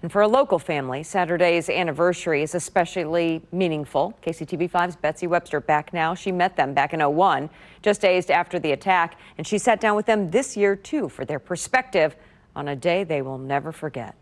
And for a local family, Saturday's anniversary is especially meaningful. KCTV5's Betsy Webster back now. She met them back in '01, just days after the attack, and she sat down with them this year, too, for their perspective on a day they will never forget.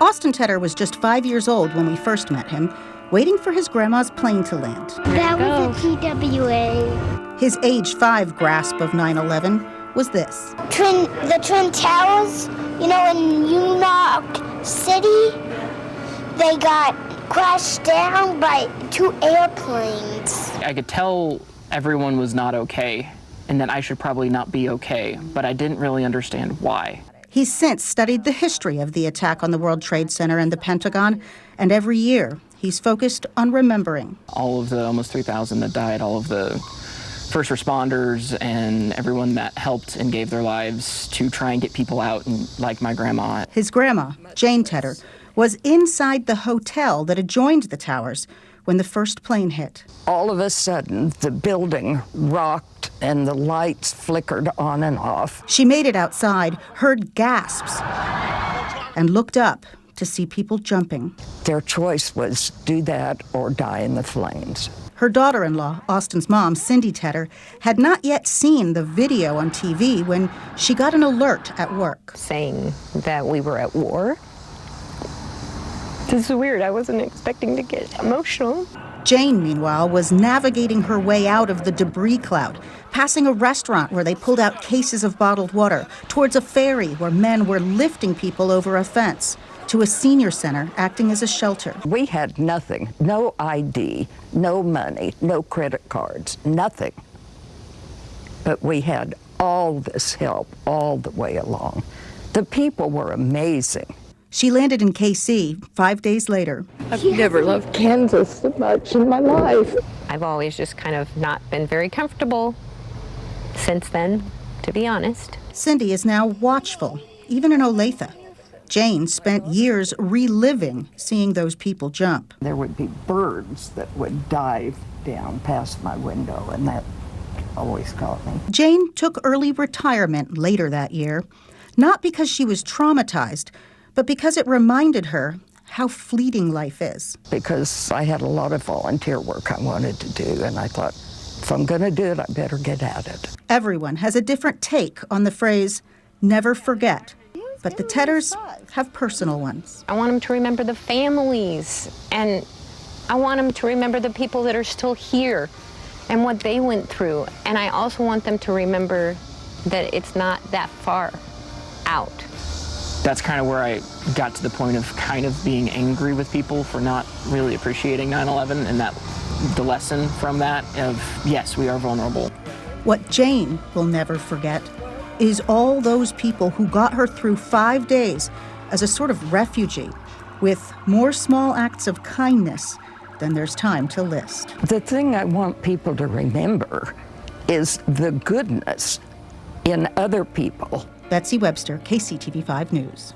Austin Tedder was just 5 years old when we first met him, waiting for his grandma's plane to land. That was a TWA. His age 5 grasp of 9/11 was this. The Twin Towers, you know, in New York City, they got crashed down by 2 airplanes. I could tell everyone was not okay and that I should probably not be okay, but I didn't really understand why. He's since studied the history of the attack on the World Trade Center and the Pentagon, and every year he's focused on remembering. All of the almost 3,000 that died, all of the first responders and everyone that helped and gave their lives to try and get people out, and like my grandma. His grandma, Jane Tedder, was inside the hotel that adjoined the towers when the first plane hit. All of a sudden, the building rocked and the lights flickered on and off. She made it outside, heard gasps, and looked up to see people jumping. Their choice was do that or die in the flames. Her daughter-in-law, Austin's mom, Cindy Tedder, had not yet seen the video on TV when she got an alert at work. Saying that we were at war. This is weird. I wasn't expecting to get emotional. Jane, meanwhile, was navigating her way out of the debris cloud, passing a restaurant where they pulled out cases of bottled water, towards a ferry where men were lifting people over a fence, to a senior center acting as a shelter. We had nothing, no ID, no money, no credit cards, nothing. But we had all this help all the way along. The people were amazing. She landed in KC 5 days later. I've never loved Kansas so much in my life. I've always just kind of not been very comfortable since then, to be honest. Cindy is now watchful, even in Olathe. Jane spent years reliving seeing those people jump. There would be birds that would dive down past my window, and that always caught me. Jane took early retirement later that year, not because she was traumatized, but because it reminded her how fleeting life is. Because I had a lot of volunteer work I wanted to do, and I thought, if I'm going to do it, I better get at it. Everyone has a different take on the phrase, never forget. But the Tedders have personal ones. I want them to remember the families, and I want them to remember the people that are still here and what they went through. And I also want them to remember that it's not that far out. That's kind of where I got to the point of kind of being angry with people for not really appreciating 9/11, and that the lesson from that of, yes, we are vulnerable. What Jane will never forget is all those people who got her through 5 days as a sort of refugee, with more small acts of kindness than there's time to list. The thing I want people to remember is the goodness in other people. Betsy Webster, KCTV5 News.